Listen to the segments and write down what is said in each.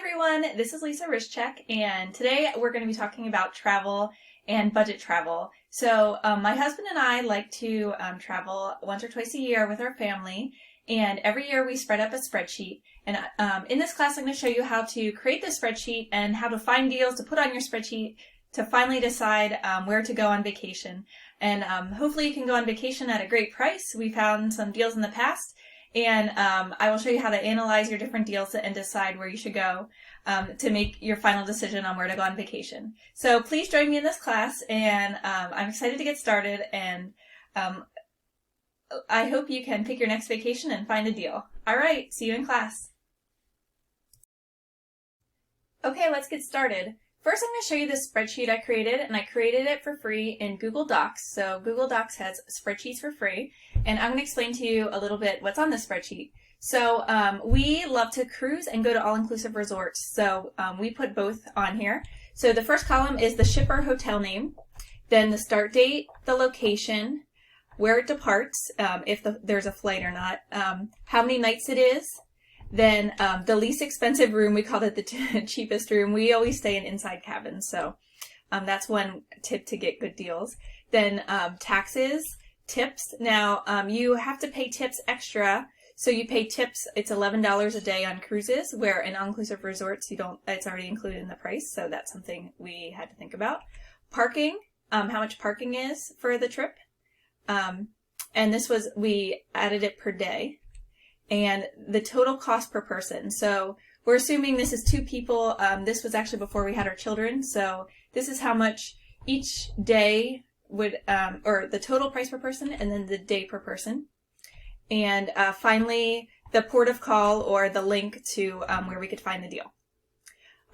everyone, this is Lisa Rusczyk, and today we're going to be talking about travel and budget travel. So my husband and I like to travel once or twice a year with our family, and every year we spread up a spreadsheet. And in this class I'm going to show you how to create the spreadsheet and how to find deals to put on your spreadsheet to finally decide where to go on vacation. And hopefully you can go on vacation at a great price. We found some deals in the past. And I will show you how to analyze your different deals and decide where you should go to make your final decision on where to go on vacation. So please join me in this class, and I'm excited to get started, and I hope you can pick your next vacation and find a deal. All right, see you in class. Okay, let's get started. First, I'm going to show you this spreadsheet I created, and I created it for free in Google Docs. So Google Docs has spreadsheets for free, and I'm going to explain to you a little bit what's on this spreadsheet. So we love to cruise and go to all-inclusive resorts, so we put both on here. So the first column is the ship or hotel name, then the start date, the location, where it departs, if there's a flight or not, how many nights it is, then the least expensive room, we call it the cheapest room. We always stay in inside cabins, so that's one tip to get good deals. Then taxes, tips. Now you have to pay tips extra, so you pay tips. It's $11 a day on cruises, where in all-inclusive resorts you don't. It's already included in the price, so that's something we had to think about. Parking, how much parking is for the trip, and we added it per day. And the total cost per person. So we're assuming this is 2 people. This was actually before we had our children. So this is how much each day would, or the total price per person, and then the day per person. And finally, the port of call or the link to where we could find the deal.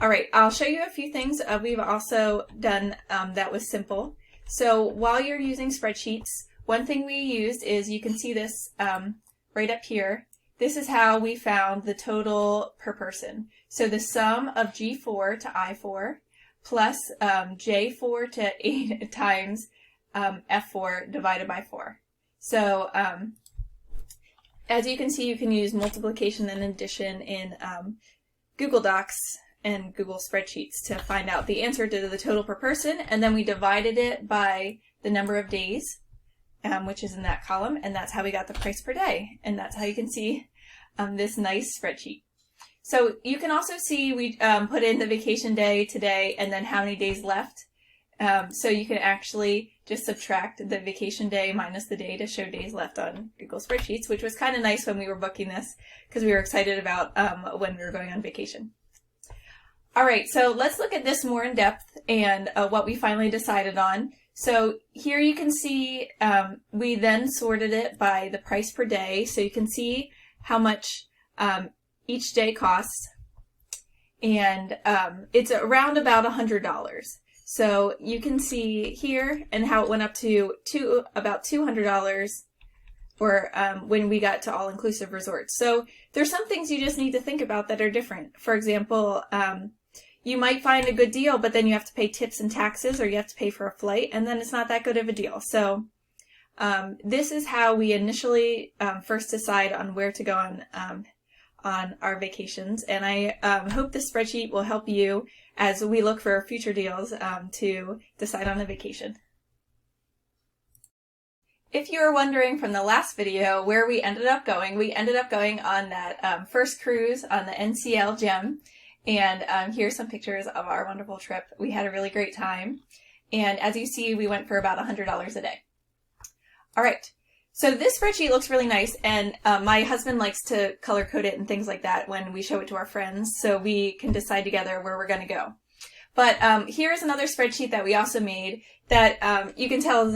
All right, I'll show you a few things we've also done that was simple. So while you're using spreadsheets, one thing we used is, you can see this right up here. This is how we found the total per person. So the sum of G4 to I4 plus J4 to 8 times F4 divided by 4. So as you can see, you can use multiplication and addition in Google Docs and Google Spreadsheets to find out the answer to the total per person, and then we divided it by the number of days, which is in that column, and that's how we got the price per day, and that's how you can see this nice spreadsheet. So you can also see we put in the vacation day today and then how many days left. So you can actually just subtract the vacation day minus the day to show days left on Google Spreadsheets, which was kind of nice when we were booking this, because we were excited about when we were going on vacation. All right, so let's look at this more in depth and what we finally decided on. So here you can see we then sorted it by the price per day, so you can see how much each day costs, and it's around about $100. So you can see here and how it went up to about $200 or when we got to all-inclusive resorts. So there's some things you just need to think about that are different. For example, you might find a good deal, but then you have to pay tips and taxes, or you have to pay for a flight, and then it's not that good of a deal. So this is how we initially first decide on where to go on our vacations, and I hope this spreadsheet will help you as we look for future deals to decide on a vacation. If you were wondering from the last video where we ended up going on that first cruise on the NCL Gem. And here's some pictures of our wonderful trip. We had a really great time. And as you see, we went for about $100 a day. All right. So this spreadsheet looks really nice. And my husband likes to color code it and things like that when we show it to our friends, so we can decide together where we're going to go. But here's another spreadsheet that we also made that you can tell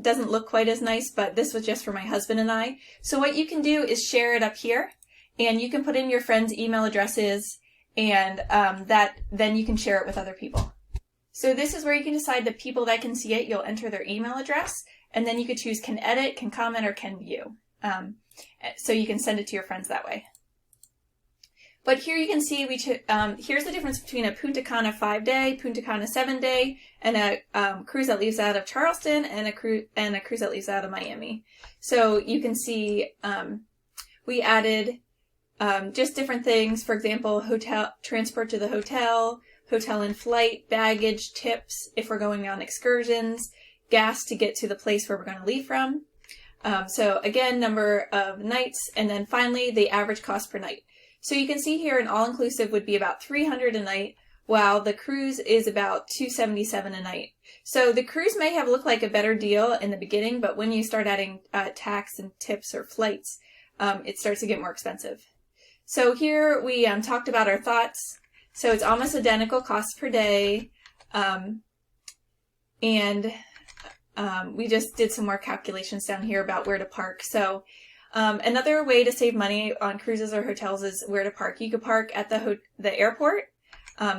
doesn't look quite as nice, but this was just for my husband and I. So what you can do is share it up here, and you can put in your friends' email addresses, and then you can share it with other people. So this is where you can decide the people that can see it. You'll enter their email address, and then you could choose can edit, can comment, or can view. So you can send it to your friends that way. But here you can see here's the difference between a Punta Cana 5-day, Punta Cana 7-day, and a cruise that leaves out of Charleston, and a cruise that leaves out of Miami. So you can see we added just different things. For example, hotel transport to the hotel in flight, baggage, tips if we're going on excursions, gas to get to the place where we're going to leave from. So again, number of nights, and then finally the average cost per night. So you can see here an all-inclusive would be about $300 a night, while the cruise is about $277 a night. So the cruise may have looked like a better deal in the beginning, but when you start adding tax and tips or flights, it starts to get more expensive. So here we talked about our thoughts. So it's almost identical cost per day, and we just did some more calculations down here about where to park. So another way to save money on cruises or hotels is where to park. You could park at the airport.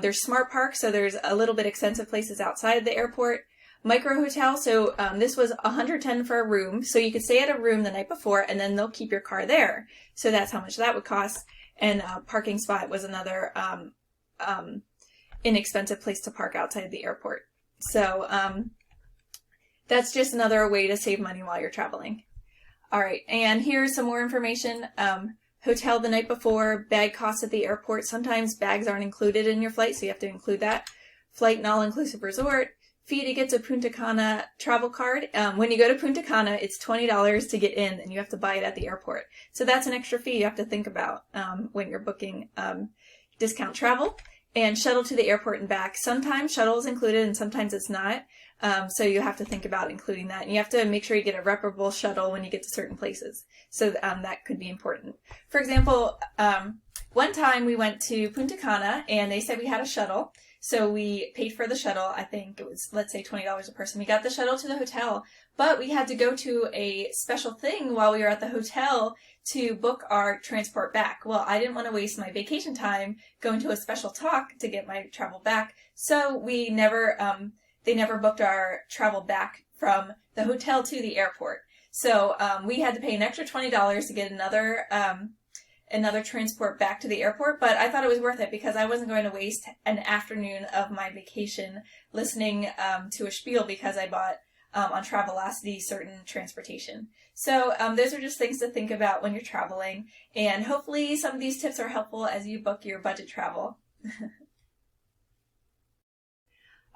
There's smart parks, so there's a little bit expensive places outside the airport. Micro hotel, so this was $110 for a room. So you could stay at a room the night before, and then they'll keep your car there. So that's how much that would cost. And parking spot was another inexpensive place to park outside the airport. So that's just another way to save money while you're traveling. All right, and here's some more information. Hotel the night before, bag costs at the airport. Sometimes bags aren't included in your flight, so you have to include that. Flight and all-inclusive resort. Fee to get to Punta Cana travel card. When you go to Punta Cana, it's $20 to get in, and you have to buy it at the airport. So that's an extra fee you have to think about when you're booking discount travel. And shuttle to the airport and back. Sometimes shuttle is included, and sometimes it's not. So you have to think about including that. And you have to make sure you get a reputable shuttle when you get to certain places. So that could be important. For example, one time we went to Punta Cana, and they said we had a shuttle. So we paid for the shuttle. I think it was, let's say, $20 a person. We got the shuttle to the hotel, but we had to go to a special thing while we were at the hotel to book our transport back. Well, I didn't want to waste my vacation time going to a special talk to get my travel back. So we never, they never booked our travel back from the hotel to the airport. So we had to pay an extra $20 to get another transport back to the airport, but I thought it was worth it because I wasn't going to waste an afternoon of my vacation listening to a spiel because I bought on Travelocity certain transportation. So those are just things to think about when you're traveling, and hopefully some of these tips are helpful as you book your budget travel.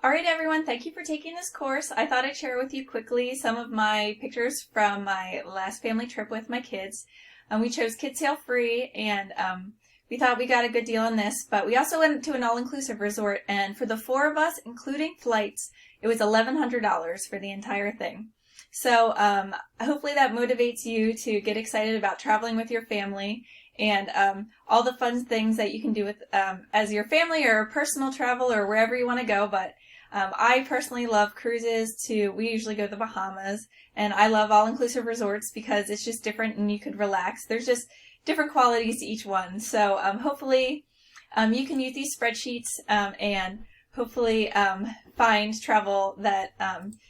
All right, everyone, thank you for taking this course. I thought I'd share with you quickly some of my pictures from my last family trip with my kids. We chose Kids Sail Free, and we thought we got a good deal on this, but we also went to an all-inclusive resort, and for the 4 of us, including flights, it was $1,100 for the entire thing. So hopefully that motivates you to get excited about traveling with your family and all the fun things that you can do with as your family or personal travel or wherever you want to go. But I personally love cruises we usually go to the Bahamas, and I love all-inclusive resorts because it's just different and you could relax. There's just different qualities to each one. So hopefully you can use these spreadsheets and hopefully find travel that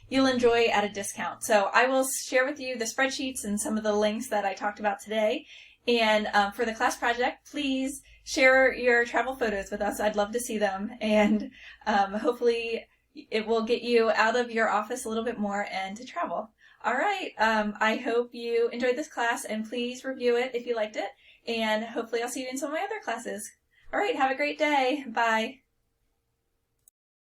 you'll enjoy at a discount. So I will share with you the spreadsheets and some of the links that I talked about today. And for the class project, please share your travel photos with us. I'd love to see them. And hopefully it will get you out of your office a little bit more and to travel. All right. I hope you enjoyed this class, and please review it if you liked it. And hopefully I'll see you in some of my other classes. All right. Have a great day. Bye.